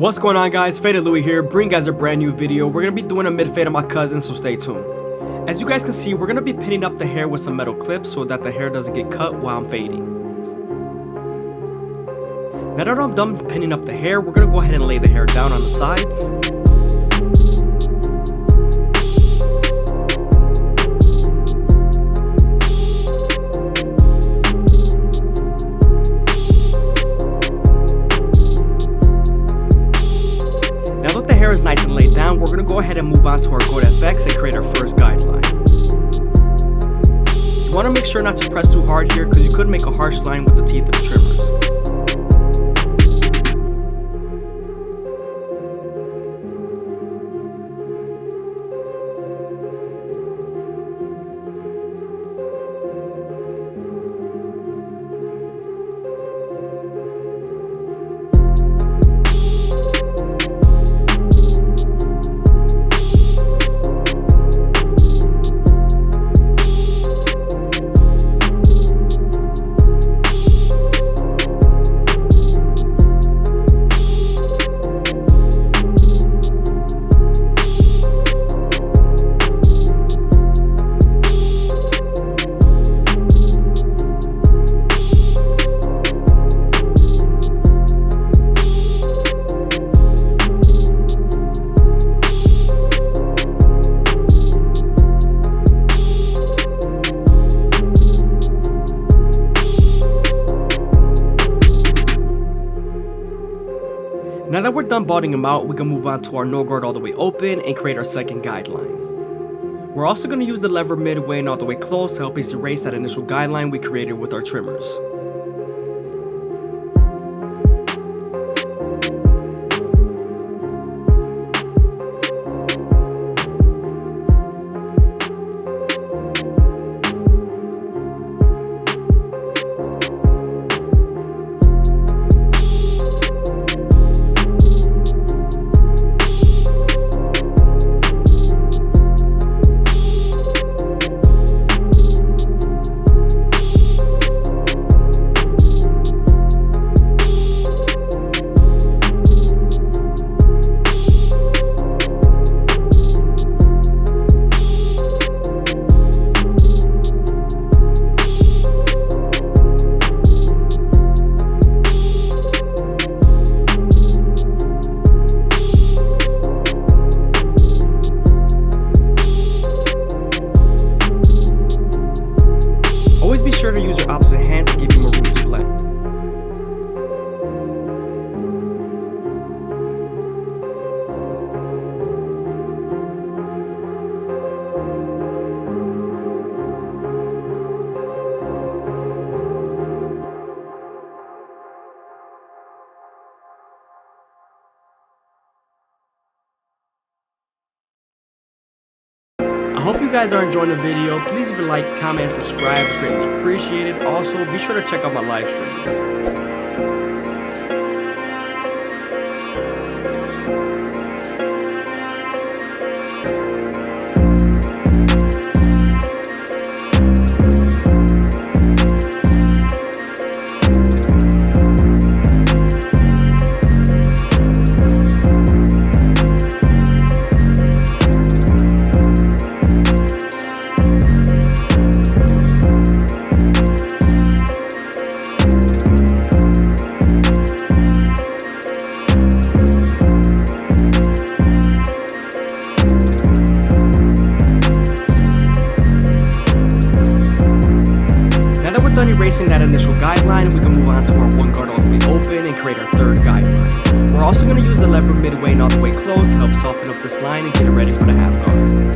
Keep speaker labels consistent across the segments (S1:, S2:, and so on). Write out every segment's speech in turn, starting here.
S1: What's going on, guys? FadeitLuie here, bringing you guys a brand new video. We're going to be doing a mid-fade on my cousin, so stay tuned. As you guys can see, we're going to be pinning up the hair with some metal clips so that the hair doesn't get cut while I'm fading. Now that I'm done pinning up the hair, we're going to go ahead and lay the hair down on the sides. Now that the hair is nice and laid down, we're going to go ahead and move on to our Gold FX and create our first guideline. You want to make sure not to press too hard here because you could make a harsh line with the teeth of the trimmers. Now that we're done balding him out, we can move on to our no guard all the way open and create our second guideline. We're also going to use the lever midway and all the way close to help us erase that initial guideline we created with our trimmers. Always be sure to use your opposite hand to give you more room to blend. I hope you guys are enjoying the video. Please leave a like, comment, and subscribe. It's greatly appreciated. Also, be sure to check out my live streams. Done erasing that initial guideline, we can move on to our one guard all the way open and create our third guideline. We're also going to use the lever midway and all the way close to help soften up this line and get it ready for the half guard.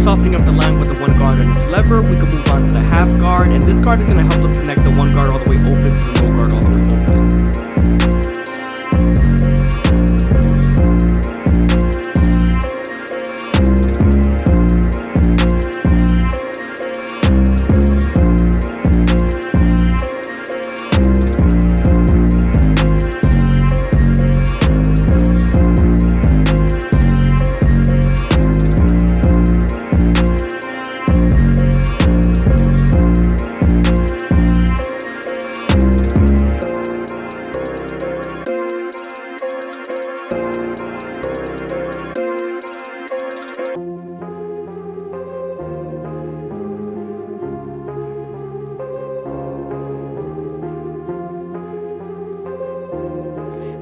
S1: softening up the line with the one guard and its lever, we can move on to the half guard, and this guard is going to help us connect the one guard all the way open to the no guard all the way open.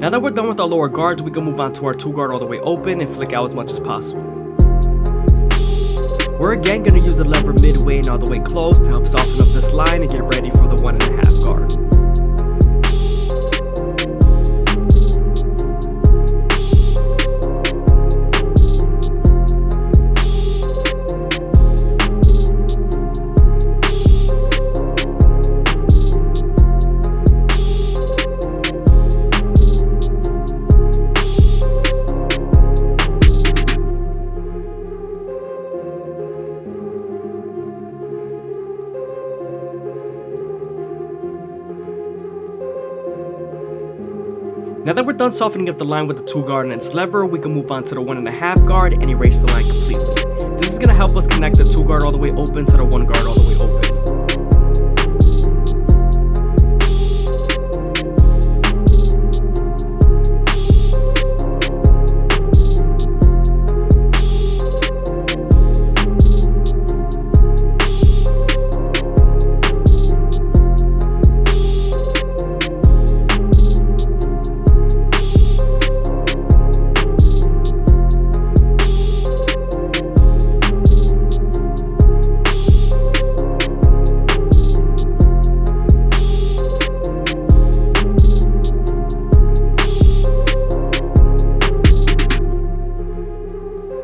S1: Now that we're done with our lower guards, we can move on to our two guard all the way open and flick out as much as possible. We're again going to use the lever midway and all the way close to help soften up this line and get ready for the 1.5 guard. Now that we're done softening up the line with the two guard and its lever, we can move on to the 1.5 guard and erase the line completely. This is going to help us connect the two guard all the way open to the one guard all the way open.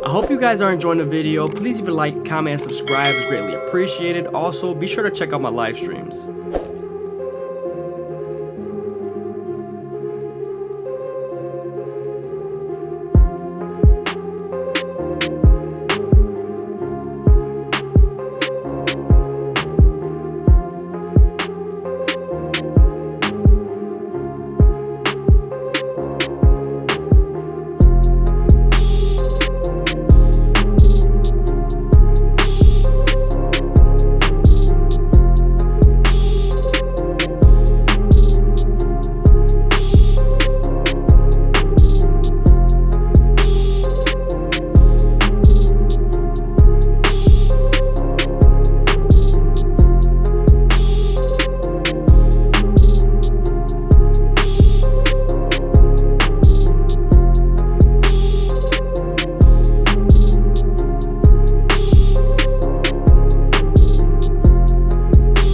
S1: I hope you guys are enjoying the video. Please leave a like, comment, and subscribe. It's greatly appreciated. Also, be sure to check out my live streams.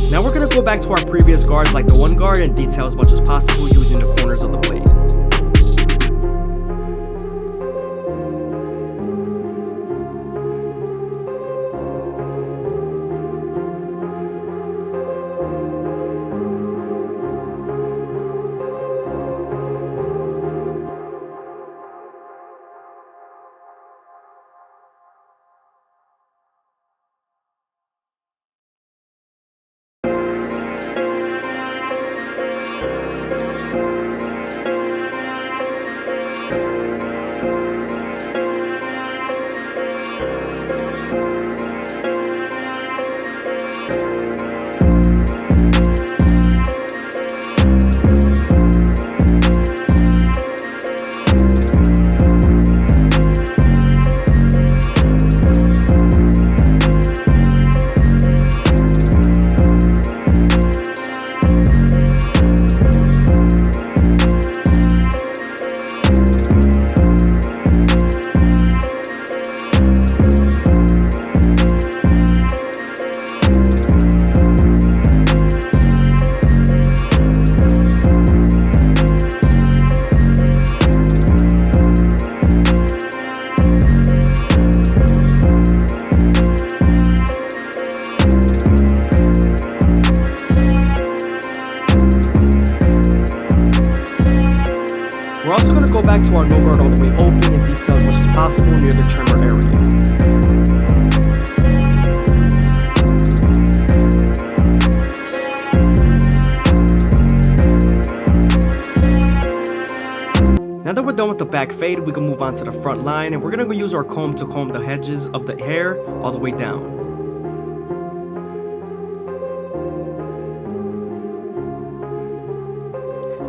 S1: Now we're going to go back to our previous guards like the one guard and detail as much as possible using the corners of the blade. near the trimmer area. Now that we're done with the back fade, we can move on to the front line, and we're going to use our comb to comb the hedges of the hair all the way down.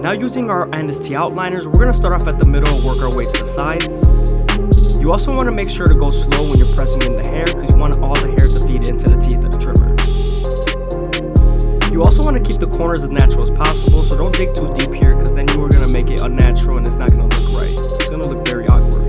S1: Now using our NST outliners, we're going to start off at the middle and work our way to the sides. You also want to make sure to go slow when you're pressing in the hair because you want all the hair to feed into the teeth of the trimmer. You also want to keep the corners as natural as possible, so don't dig too deep here because then you are going to make it unnatural and it's not going to look right. It's going to look very awkward.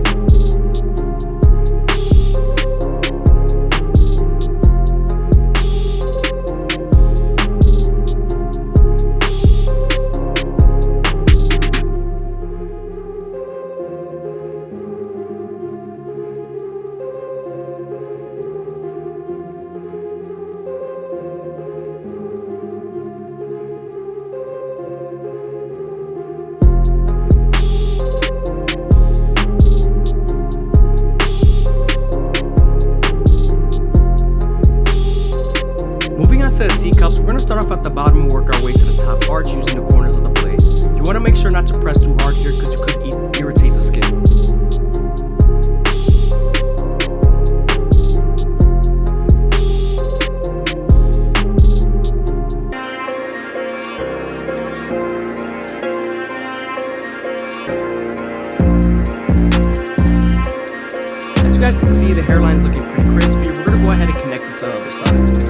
S1: To the C-cups, we're going to start off at the bottom and work our way to the top arch using the corners of the blade. You want to make sure not to press too hard here because you could irritate the skin. As you guys can see, the hairline is looking pretty crispy. We're going to go ahead and connect this to the other side.